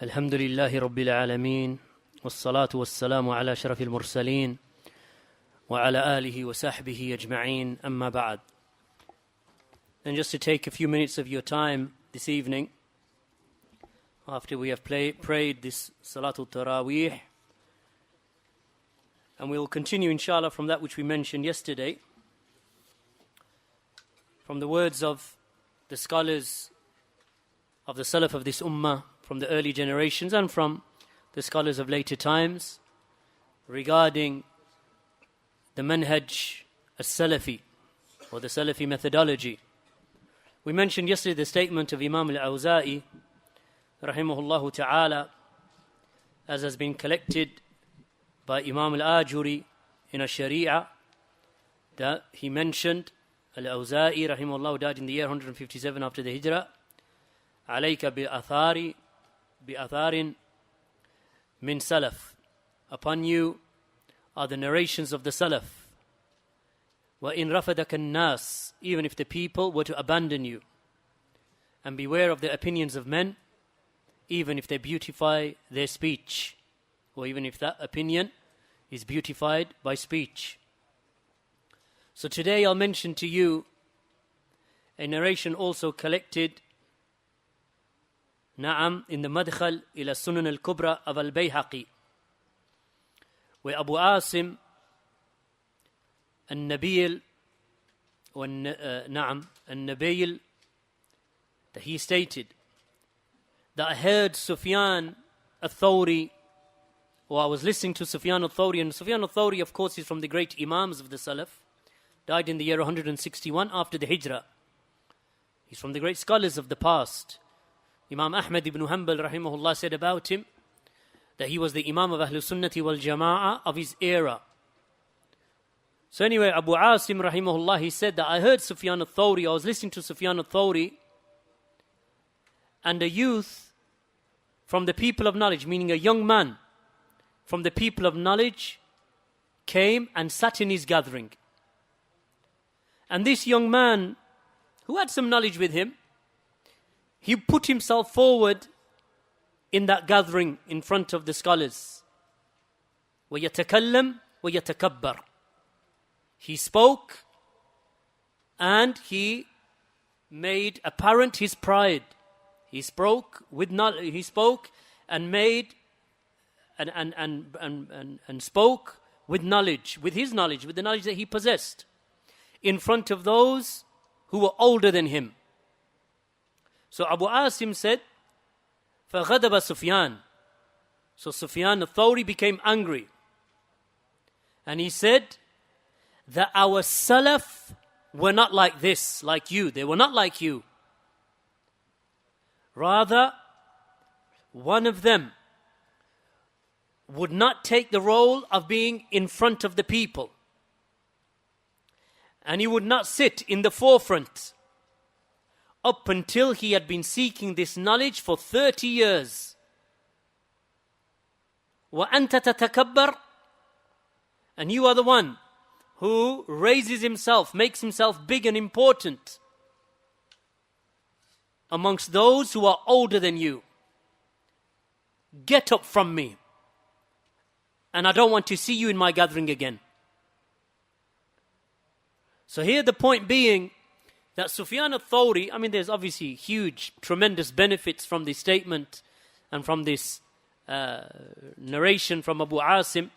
الحمد لله رب العالمين والصلاة والسلام على شرف المرسلين وعلى آله وصحبه أجمعين أما بعد. And just to take a few minutes of your time this evening, after we have prayed this Salatul Taraweeh, and we will continue inshallah from that which we mentioned yesterday, from the words of the scholars of the Salaf of this Ummah, from the early generations and from the scholars of later times, regarding the manhaj as-Salafi, or the Salafi methodology. We mentioned yesterday the statement of Imam al-Awza'i, rahimahullah ta'ala, as has been collected by Imam al-Ajuri in a Sharia, that he mentioned, al-Awza'i rahimahullah died in the year 157 after the Hijrah, alayka bi-atharin min salaf. Upon you are the narrations of the Salaf. وَإِن رَفَدَكَ النَّاسِ, even if the people were to abandon you. And beware of the opinions of men, even if they beautify their speech, or even if that opinion is beautified by speech. So today I'll mention to you a narration also collected in the Madkhal ila Sunan al-Kubra of al-Bayhaqi, where Abu Asim al-Nabil al-Nabil, that he stated that I heard Sufyan al-Thawri, or I was listening to Sufyan al-Thawri, and Sufyan al-Thawri, of course, is from the great Imams of the Salaf, died in the year 161 after the Hijrah. He's from the great scholars of the past. Imam Ahmad ibn Hanbal rahimahullah said about him that he was the Imam of Ahlul Sunnati wal Jama'ah of his era. So anyway, Abu Asim rahimahullah, he said that I heard Sufyan al-Thawri, I was listening to Sufyan al-Thawri, and a youth from the people of knowledge, meaning a young man from the people of knowledge, came and sat in his gathering. And this young man, who had some knowledge with him, he put himself forward in that gathering in front of the scholars. وَيَتَكَلَّمْ وَيَتَكَبَّرْ. He spoke and he made apparent his pride. He spoke and made and spoke with knowledge, with his knowledge, with the knowledge that he possessed, in front of those who were older than him. So Abu Asim said, فَغَضَبَ Sufyan. So Sufyan al-Thawri became angry. And he said that our Salaf were not like this, like you. They were not like you. Rather, one of them would not take the role of being in front of the people. And he would not sit in the forefront up until he had been seeking this knowledge for 30 years. وَأَنْتَ تَتَكَبَّرْ. And you are the one who raises himself, makes himself big and important amongst those who are older than you. Get up from me, and I don't want to see you in my gathering again. So here the point being that Sufyan al-Thawri, there's obviously huge, tremendous benefits from this statement and from this narration from Abu Asim.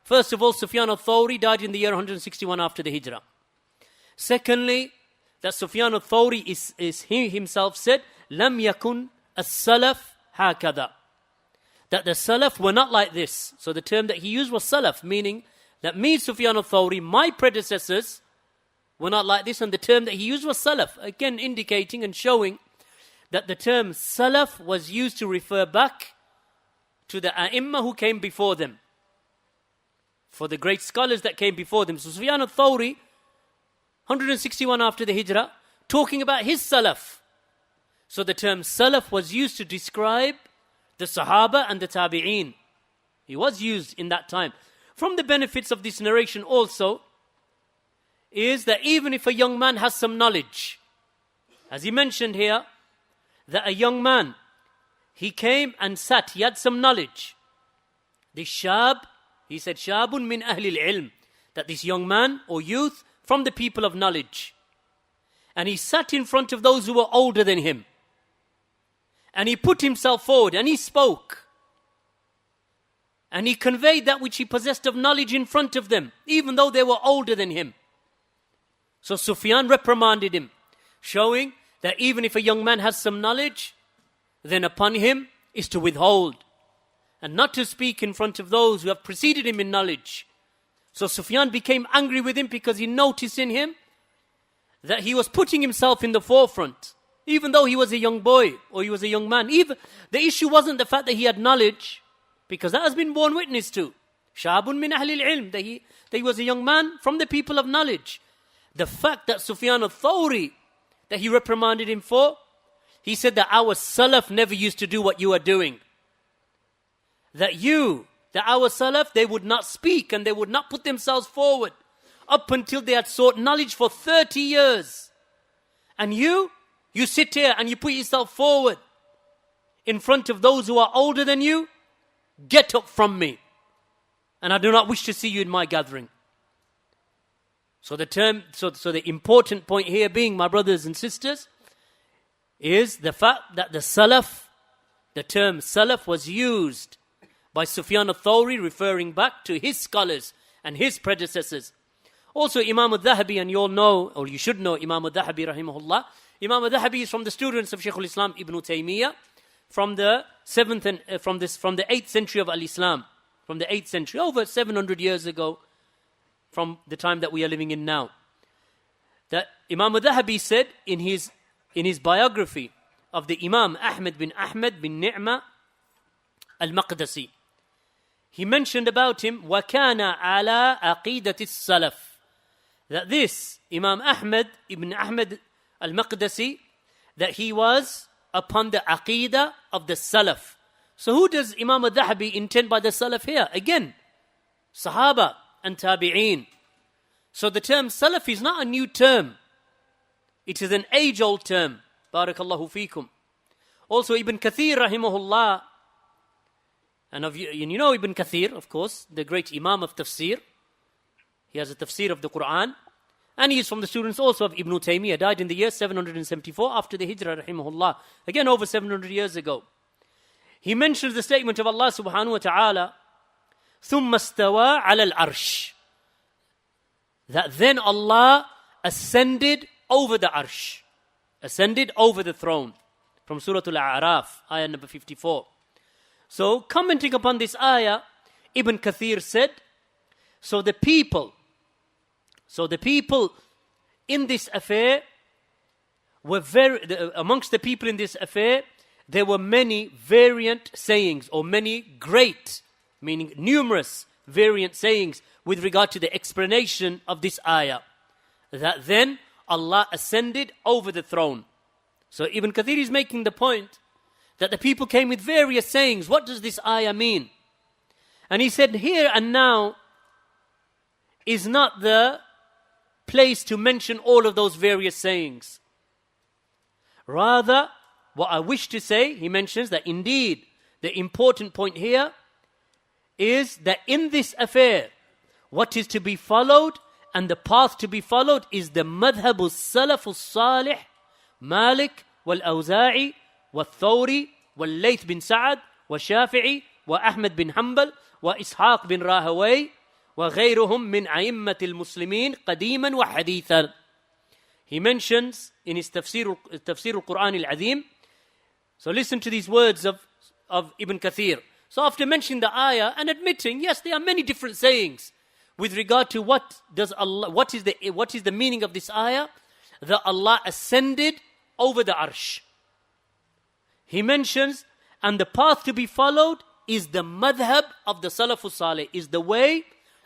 First of all, Sufyan al-Thawri died in the year 161 after the Hijrah. Secondly, that Sufyan al-Thawri is he himself said, لَمْ يَكُنْ السَّلَفْ هَكَذَا. That the Salaf were not like this. So the term that he used was Salaf, meaning that me, Sufyan al-Thawri, my predecessors, were not like this, and the term that he used was Salaf, again indicating and showing that the term Salaf was used to refer back to the A'imma who came before them, for the great scholars that came before them. So Sufyan al-Thawri, 161 after the Hijrah, talking about his Salaf. So the term Salaf was used to describe the Sahaba and the Tabi'een. It was used in that time. From the benefits of this narration also is that even if a young man has some knowledge, as he mentioned here, that a young man, he came and sat. He had some knowledge. This shab, he said, Shabun min ahli al-ilm, that this young man or youth from the people of knowledge. And he sat in front of those who were older than him. And he put himself forward and he spoke. And he conveyed that which he possessed of knowledge in front of them, even though they were older than him. So Sufyan reprimanded him, showing that even if a young man has some knowledge, then upon him is to withhold and not to speak in front of those who have preceded him in knowledge. So Sufyan became angry with him because he noticed in him that he was putting himself in the forefront, even though he was a young boy or he was a young man. Even the issue wasn't the fact that he had knowledge, because that has been borne witness to. Shabun min ahli al-ilm, that he was a young man from the people of knowledge. The fact that Sufyan al-Thawri, that he reprimanded him for, he said that our Salaf never used to do what you are doing. That our Salaf, they would not speak and they would not put themselves forward up until they had sought knowledge for 30 years. And you sit here and you put yourself forward in front of those who are older than you. Get up from me, and I do not wish to see you in my gathering. So the important point here being, my brothers and sisters, is the fact that the Salaf, the term Salaf was used by Sufyan al-Thawri, referring back to his scholars and his predecessors. Also Imam al-Dhahabi, and you all know, or you should know Imam al-Dhahabi rahimahullah. Imam al-Dhahabi is from the students of Shaykh al-Islam ibn Taymiyyah, from the 8th century of al-Islam, from the 8th century, over 700 years ago, from the time that we are living in now. That Imam al-Dhahabi said in his biography of the Imam Ahmad bin Ni'ma al-Maqdisi, he mentioned about him, وَكَانَ عَلَىٰ عَقِيدَةِ السَّلَفِ, that this Imam Ahmad ibn Ahmad al-Maqdisi, that he was upon the aqidah of the Salaf. So who does Imam al-Dhahabi intend by the Salaf here? Again, Sahaba and Tabi'een. So the term Salaf is not a new term. It is an age-old term. Barakallahu feekum. Also Ibn Kathir rahimahullah, and you know Ibn Kathir, of course, the great Imam of Tafsir. He has a Tafsir of the Quran. And he is from the students also of Ibn Taymiyyah, died in the year 774 after the Hijrah, rahimahullah. Again, over 700 years ago. He mentions the statement of Allah subhanahu wa ta'ala, ثُمَّ اسْتَوَىٰ عَلَى الْعَرْشِ, that then Allah ascended over the arsh, ascended over the throne, from Surah Al-A'raf, ayah number 54. So, commenting upon this ayah, Ibn Kathir said, so the people in this affair were amongst the people in this affair, there were many variant sayings, or many great, meaning numerous variant sayings with regard to the explanation of this ayah. That then Allah ascended over the throne. So Ibn Kathir is making the point that the people came with various sayings. What does this ayah mean? And he said, here and now is not the place to mention all of those various sayings. Rather, what I wish to say, he mentions that indeed the important point here is that in this affair, what is to be followed and the path to be followed is the madhab al-salaf al-salih, Malik wal-Awza'i wal-Thawri wal-Layth bin Sa'ad wal-Shafi'i wa-Ahmad bin Hanbal wa-Ishaq bin Rahaway وغيرهم من أئمة المسلمين قديما وحديثا. He mentions in his Tafsir al-Quran al-Azim. So listen to these words of Ibn Kathir. So after mentioning the ayah and admitting, yes, there are many different sayings with regard to what is the meaning of this ayah, that Allah ascended over the arsh. He mentions, and the path to be followed is the madhab of the Salafus Salih, is the way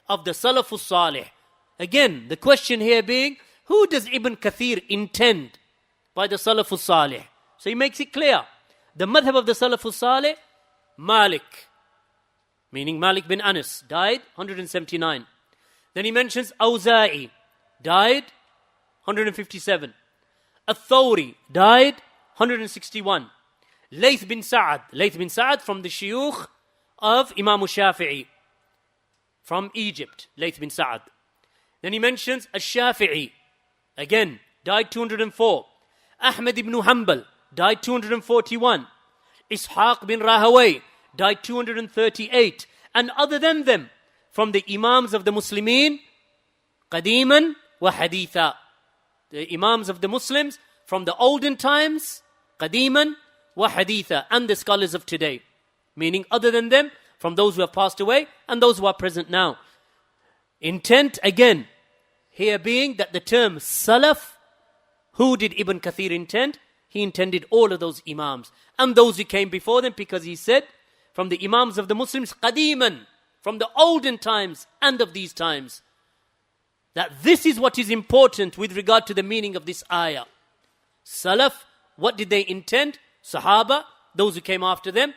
of the Salafus Salih. Again, the question here being, who does Ibn Kathir intend by the Salafus Salih? So he makes it clear. The madhab of the Salafus Salih, Malik, meaning Malik bin Anas, died 179. Then he mentions Awza'i, died 157. Al-Thawri, died 161. Layth bin Sa'ad from the shuyukh of Imam Shafi'i from Egypt, Layth bin Sa'ad. Then he mentions Ash-Shafi'i, again, died 204. Ahmad ibn Hanbal, died 241. Ishaq bin Rahaway, died 238. And other than them, from the Imams of the Muslimin, Qadiman wa Haditha. The Imams of the Muslims from the olden times, Qadiman wa Haditha, and the scholars of today. Meaning other than them, from those who have passed away and those who are present now. Intent again, here being that the term Salaf, who did Ibn Kathir intend? He intended all of those Imams and those who came before them, because he said, from the Imams of the Muslims, Qadiman, from the olden times and of these times. That this is what is important with regard to the meaning of this ayah. Salaf, what did they intend? Sahaba, those who came after them,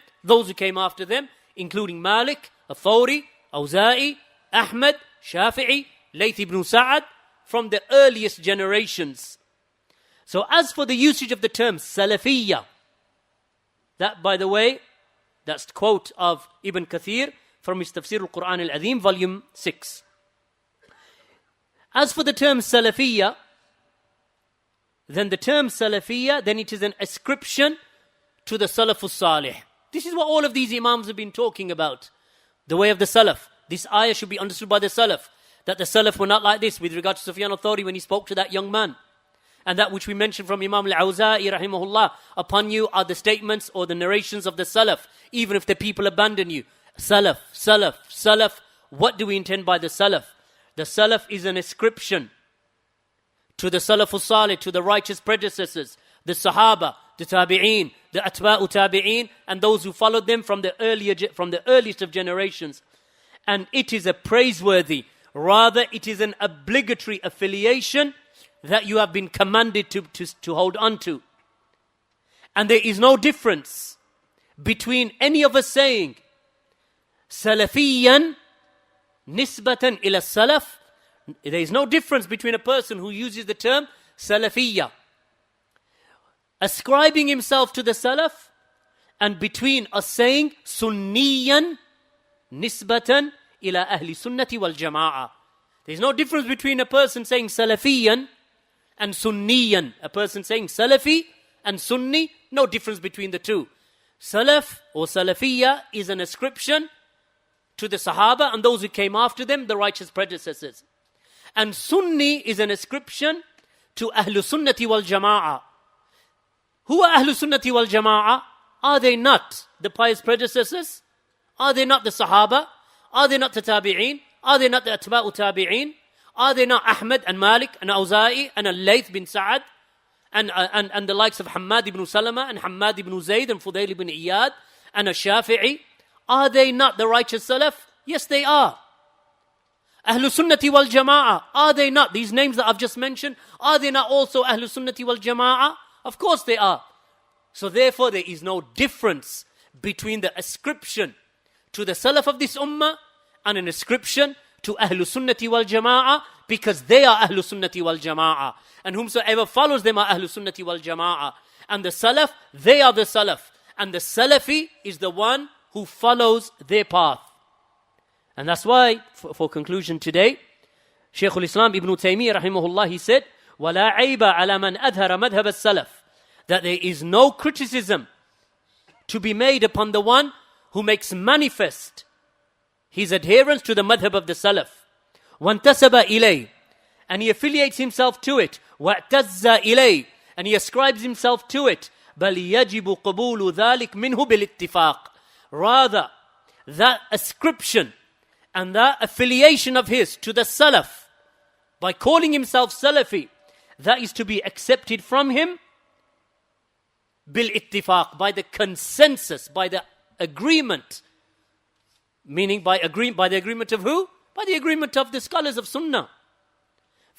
including Malik, Thawri, Awza'i, Ahmad, Shafi'i, Layth ibn Sa'ad, from the earliest generations. So as for the usage of the term Salafiyyah, that, by the way, that's the quote of Ibn Kathir from his Tafsir al-Quran al-Azim, volume 6. As for the term Salafiyyah, then the term Salafiyyah, then it is an ascription to the Salafus Salih. This is what all of these Imams have been talking about. The way of the Salaf. This ayah should be understood by the Salaf. That the Salaf were not like this with regard to Sufyan al-Thawri when he spoke to that young man. And that which we mentioned from Imam al-Awza'i rahimahullah, upon you are the statements or the narrations of the Salaf, even if the people abandon you. Salaf, Salaf, Salaf. What do we intend by the Salaf? The Salaf is an ascription to the Salafus Salih, to the righteous predecessors, the Sahaba, the Tabi'een, the Atba'u Tabi'een, and those who followed them from the earliest of generations. And it is a praiseworthy, rather it is an obligatory affiliation that you have been commanded to hold on to. And there is no difference between any of us saying Salafiyan nisbatan ila salaf. There is no difference between a person who uses the term Salafiyyah, ascribing himself to the Salaf, and between us saying Sunniyan nisbatan ila ahli sunnati wal jama'ah. There is no difference between a person saying Salafiyan and Sunniyan. A person saying Salafi and Sunni, no difference between the two. Salaf or Salafiyyah is an ascription to the Sahaba and those who came after them, the righteous predecessors. And Sunni is an ascription to Ahlul Sunnati wal Jama'ah. Who are Ahlul Sunnati wal Jama'ah? Are they not the pious predecessors? Are they not the Sahaba? Are they not the Tabi'een? Are they not the Atba'u Tabi'een? Are they not Ahmad and Malik and Awza'i and Layth bin Sa'ad and the likes of Hammad ibn Salama and Hammad ibn Zayd and Fudayl ibn Iyad and Ash-Shafi'i? Are they not the righteous Salaf? Yes, they are. Ahlul Sunnati wal Jama'ah, are they not? These names that I've just mentioned, are they not also Ahlul Sunnati wal Jama'ah? Of course they are. So therefore there is no difference between the ascription to the Salaf of this Ummah and an ascription to Ahlul Sunnati wal Jama'ah, because they are Ahlul Sunnati wal Jama'ah. And whomsoever follows them are Ahlul Sunnati wal Jama'ah. And the Salaf, they are the Salaf. And the Salafi is the one who follows their path. And that's why, for conclusion today, Shaykh al-Islam ibn Taymiyyah rahimahullah, he said, وَلَا عَيْبَ عَلَى مَنْ أَظْهَرَ مَذْهَبَ السَّلَفِ, that there is no criticism to be made upon the one who makes manifest his adherence to the madhab of the Salaf. وَانْتَسَبَ إِلَيْهِ, and he affiliates himself to it. وَاعْتَزَّ إِلَيْهِ, and he ascribes himself to it. بَلْ يَجِبُ قَبُولُ ذَلِكَ مِنْهُ بِالِاتِّفَاقِ, rather that ascription and that affiliation of his to the Salaf, by calling himself Salafi, that is to be accepted from him bil-ittifaq, by the consensus, by the agreement. Meaning by the agreement of who? By the agreement of the scholars of Sunnah.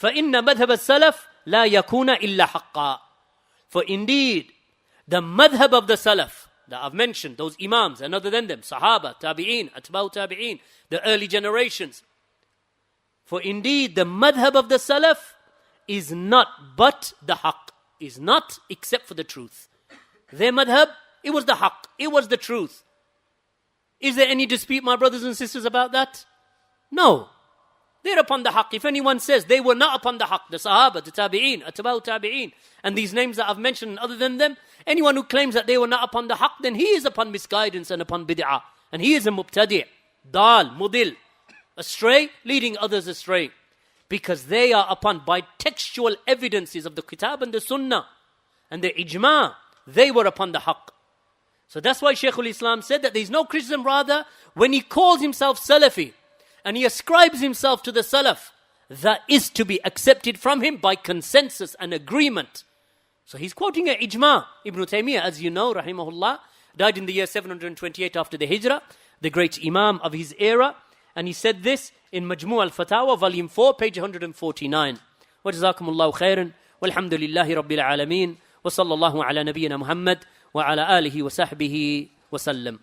فَإِنَّ مَذْهَبَ السَّلَفِ لَا يَكُونَ إِلَّا حَقًّا, for indeed the madhab of the Salaf that I've mentioned, those Imams and other than them, Sahaba, Tabi'een, Atba'u Tabi'een, the early generations. For indeed the madhab of the Salaf is not but the haqq, is not except for the truth. Their madhab It was the haqq. It was the truth. Is there any dispute, my brothers and sisters, about that? No. They're upon the haqq. If anyone says they were not upon the haqq, the Sahaba, the Tabi'een, Atba'u Tabi'een, and these names that I've mentioned other than them, anyone who claims that they were not upon the haqq, then he is upon misguidance and upon bid'ah. And he is a mubtadi', dal, mudil, astray, leading others astray. Because they are upon, by textual evidences of the Kitab and the Sunnah, and the ijma', they were upon the haqq. So that's why Shaykh al-Islam said that there is no criticism, rather, when he calls himself Salafi, and he ascribes himself to the Salaf, that is to be accepted from him by consensus and agreement. So he's quoting an ijma'. Ibn Taymiyyah, as you know, rahimahullah, died in the year 728 after the Hijrah, the great Imam of his era. And he said this in Majmu' al-Fatawa, volume 4, page 149. Wa jazakumullahu khairan, walhamdulillahi rabbil alameen, wa sallallahu ala nabiyyina Muhammad, wa ala alihi wa sahbihi wa sallam.